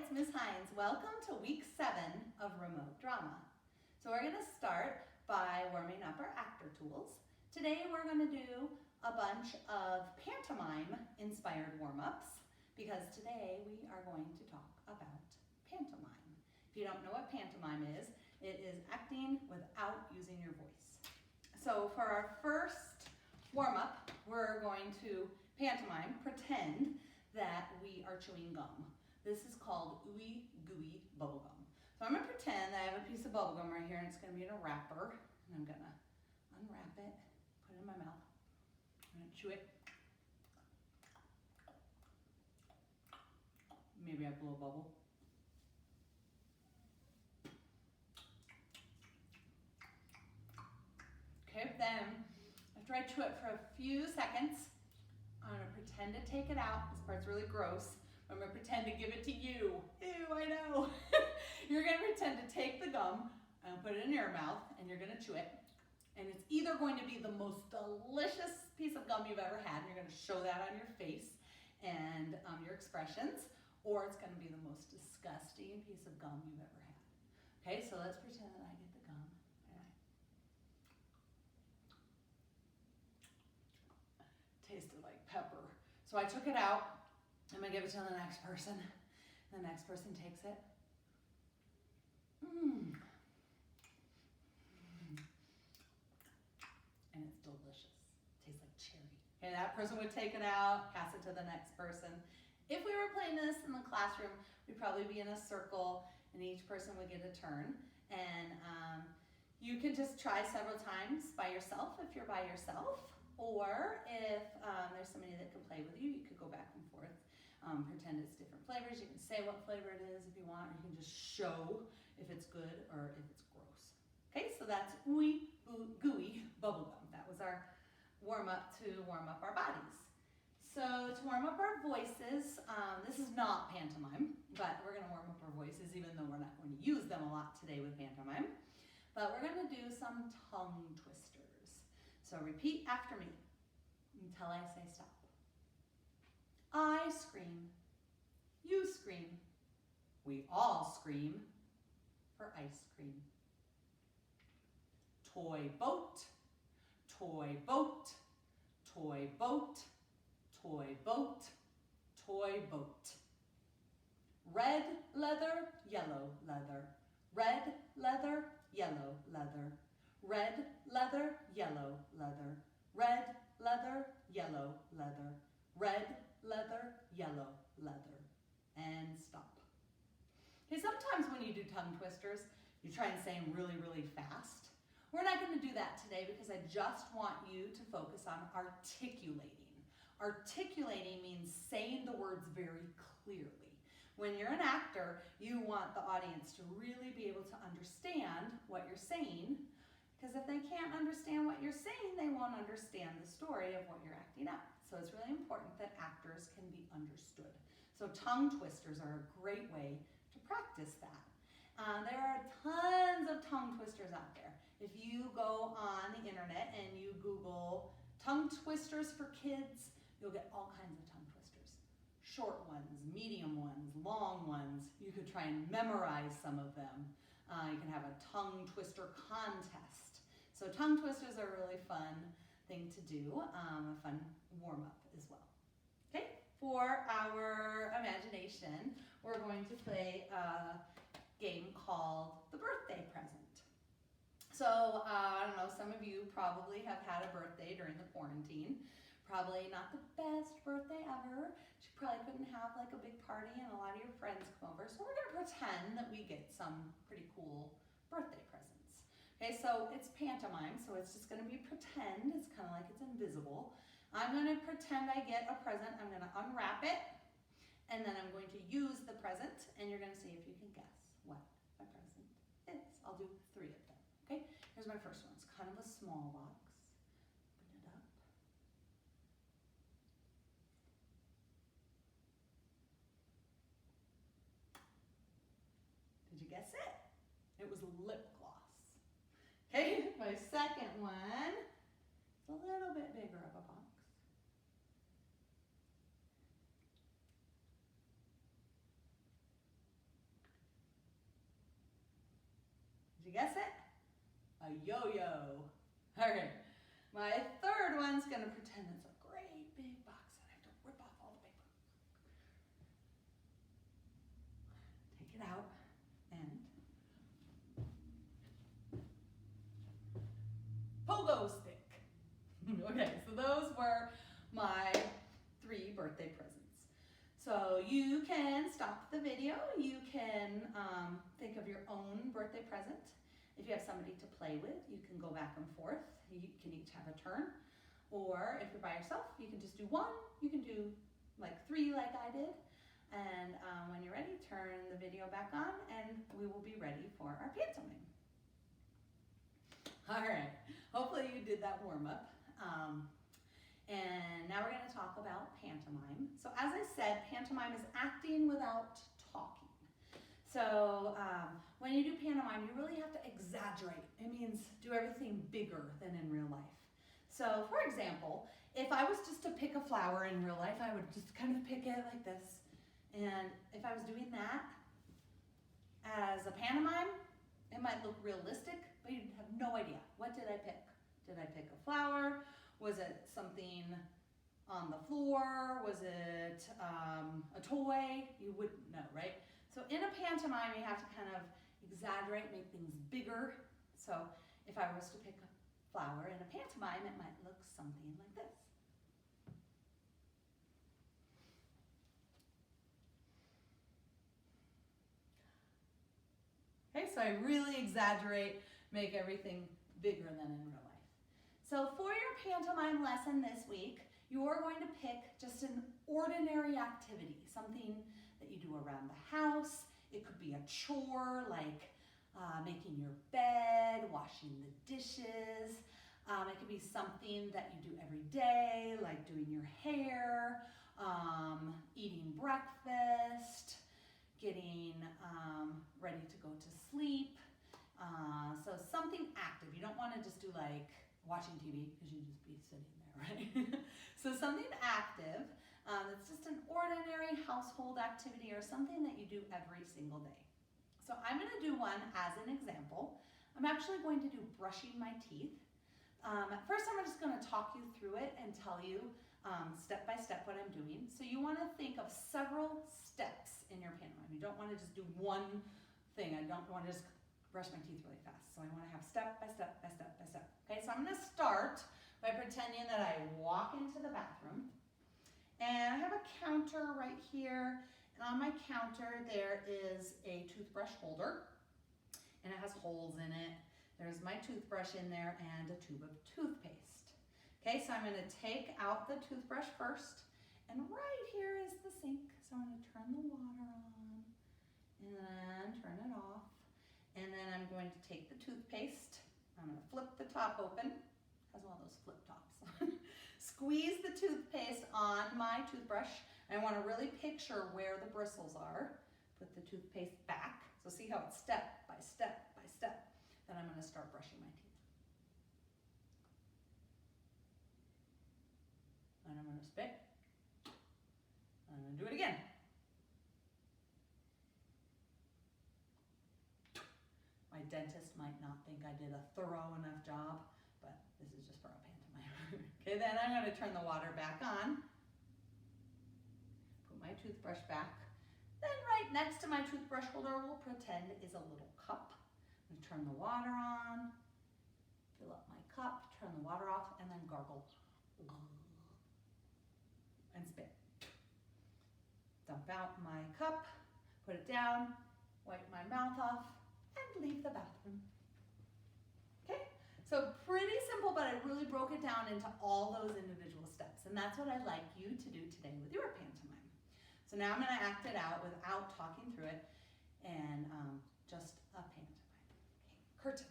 it's Ms. Hines. Welcome to week 7 of remote drama. So we're going to start by warming up our actor tools. Today we're going to do a bunch of pantomime inspired warm-ups because today we are going to talk about pantomime. If you don't know what pantomime is, it is acting without using your voice. So for our first warm-up, we're going to pantomime, pretend that we are chewing gum. This is called ooey gooey bubblegum. So I'm gonna pretend that I have a piece of bubblegum right here and it's gonna be in a wrapper. And I'm gonna unwrap it, put it in my mouth. I'm gonna chew it. Maybe I blow a bubble. Okay, then after I chew it for a few seconds, I'm gonna pretend to take it out. This part's really gross. I'm gonna pretend to give it to you. Ew, I know. You're gonna pretend to take the gum and put it in your mouth and you're gonna chew it. And it's either going to be the most delicious piece of gum you've ever had, and you're gonna show that on your face and your expressions, or it's gonna be the most disgusting piece of gum you've ever had. Okay, so let's pretend that I get the gum. Tasted like pepper. So I took it out. I'm gonna give it to the next person. The next person takes it. And it's delicious. Tastes like cherry. Okay, that person would take it out, pass it to the next person. If we were playing this in the classroom, we'd probably be in a circle and each person would get a turn. And you can just try several times by yourself if you're by yourself. Or if there's somebody that can play with you, you could go back and forth. Pretend it's different flavors. You can say what flavor it is if you want, or you can just show if it's good or if it's gross. Okay, so that's ooey gooey bubblegum. That was our warm-up to warm up our bodies. So to warm up our voices, this is not pantomime, but we're gonna warm up our voices even though we're not going to use them a lot today with pantomime. But we're gonna do some tongue twisters. So repeat after me until I say stop. I scream, you scream, we all scream for ice cream. Toy boat, toy boat, toy boat, toy boat, toy boat. Red leather, yellow leather, red leather, yellow leather. Red leather, yellow leather. Red leather, yellow leather. Red leather, yellow leather. And stop. Okay, sometimes when you do tongue twisters, you try and say them really, really fast. We're not going to do that today because I just want you to focus on articulating. Articulating means saying the words very clearly. When you're an actor, you want the audience to really be able to understand what you're saying, because if they can't understand what you're saying, they won't understand the story of what you're acting out. So it's really important that actors can be understood. So tongue twisters are a great way to practice that. There are tons of tongue twisters out there. If you go on the internet and you Google tongue twisters for kids, you'll get all kinds of tongue twisters. Short ones, medium ones, long ones. You could try and memorize some of them. You can have a tongue twister contest. So tongue twisters are a really fun thing to do, a fun warm-up as well. Okay, for our imagination, we're going to play a game called the birthday present. So I don't know, some of you probably have had a birthday during the quarantine. Probably not the best birthday ever. You probably couldn't have like a big party and a lot of your friends come over. So we're gonna pretend that we get some pretty cool birthday presents. Okay, so it's pantomime, so it's just gonna be pretend. It's kind of like it's invisible. I'm gonna pretend I get a present. I'm gonna unwrap it, and then I'm going to use the present, and you're gonna see if you can guess what my present is. I'll do 3 of them, okay? Here's my first one. It's kind of a small box. Open it up. Did you guess it? It was lip gloss. Okay, my second one, it's a little bit bigger of a box. you guess it? A yo-yo. All right. My third one's gonna pretend it's a great big box and I have to rip off all the paper. Take it out and pogo stick. Okay, so those were my 3 birthday presents. So you can stop the video, you can think of your own birthday present. If you have somebody to play with, you can go back and forth. You can each have a turn. Or if you're by yourself, you can just do 1. You can do like 3 like I did. And when you're ready, turn the video back on and we will be ready for our pantomime. All right, hopefully you did that warm up. And now we're going to talk about pantomime. So as I said, pantomime is acting without talking. So when you do pantomime, you really have to exaggerate. It means do everything bigger than in real life. So for example, if I was just to pick a flower in real life, I would just kind of pick it like this. And if I was doing that as a pantomime, it might look realistic, but you'd have no idea. What did I pick? Did I pick a flower? Was it something on the floor? Was it a toy? You wouldn't know, right? So in a pantomime, you have to kind of exaggerate, make things bigger. So if I was to pick a flower in a pantomime, it might look something like this. Okay, so I really exaggerate, make everything bigger than in real life. So for your pantomime lesson this week, you're going to pick just an ordinary activity, something that you do around the house. It could be a chore like making your bed, washing the dishes. It could be something that you do every day, like doing your hair, eating breakfast, getting ready to go to sleep. So something active. You don't want to just do like watching TV because you'd just be sitting there, right? So something active, it's just an ordinary household activity or something that you do every single day. So I'm going to do one as an example. I'm actually going to do brushing my teeth. First, I'm just going to talk you through it and tell you step by step what I'm doing. So you want to think of several steps in your pantomime. You don't want to just do one thing. I don't want to just brush my teeth really fast. So I want to have step by step by step by step. Okay, so I'm going to start by pretending that I walk into the bathroom. And I have a counter right here. And on my counter, there is a toothbrush holder. And it has holes in it. There's my toothbrush in there and a tube of toothpaste. Okay, so I'm going to take out the toothbrush first. And right here is the sink. So I'm going to turn the water on and then turn it off. And then I'm going to take the toothpaste. I'm going to flip the top open. It has one of those flip tops. Squeeze the toothpaste on my toothbrush. I want to really picture where the bristles are. Put the toothpaste back. So see how it's step by step by step. Then I'm going to start brushing my teeth. And I'm going to spit. And I'm going to do it again. My dentist might not think I did a thorough enough job, but this is just for a pantomime. Okay, then I'm going to turn the water back on. Put my toothbrush back. Then right next to my toothbrush holder, we'll pretend is a little cup. I'm going to turn the water on, fill up my cup, turn the water off, and then gargle. And spit. Dump out my cup, put it down, wipe my mouth off, and leave the bathroom. Okay, so pretty simple, but I really broke it down into all those individual steps, and that's what I'd like you to do today with your pantomime. So now I'm going to act it out without talking through it, and just a pantomime. Okay, curtain.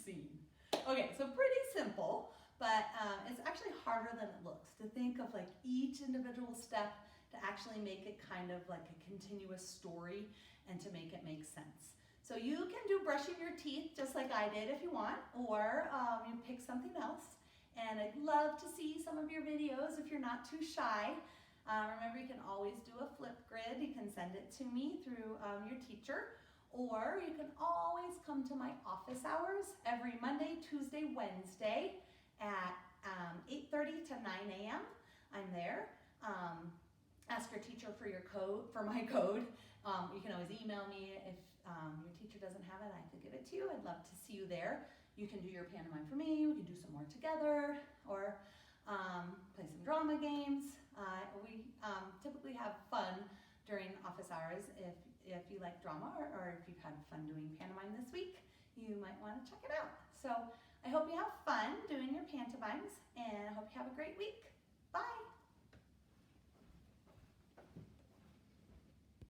scene. Okay, so pretty simple, but it's actually harder than it looks to think of like each individual step to actually make it kind of like a continuous story and to make it make sense. So you can do brushing your teeth just like I did if you want, or you pick something else. And I'd love to see some of your videos if you're not too shy. Remember, you can always do a flip grid. You can send it to me through your teacher, or you can always come to my office hours every Monday, Tuesday, Wednesday at 8:30 to 9 a.m. I'm there. Ask your teacher for your code, for my code. You can always email me if your teacher doesn't have it. I could give it to you. I'd love to see you there. You can do your pantomime for me. We can do some more together, or play some drama games. We typically have fun during office hours. If you like drama, or if you've had fun doing pantomime this week, you might want to check it out. So I hope you have fun doing your pantomimes, and I hope you have a great week. Bye.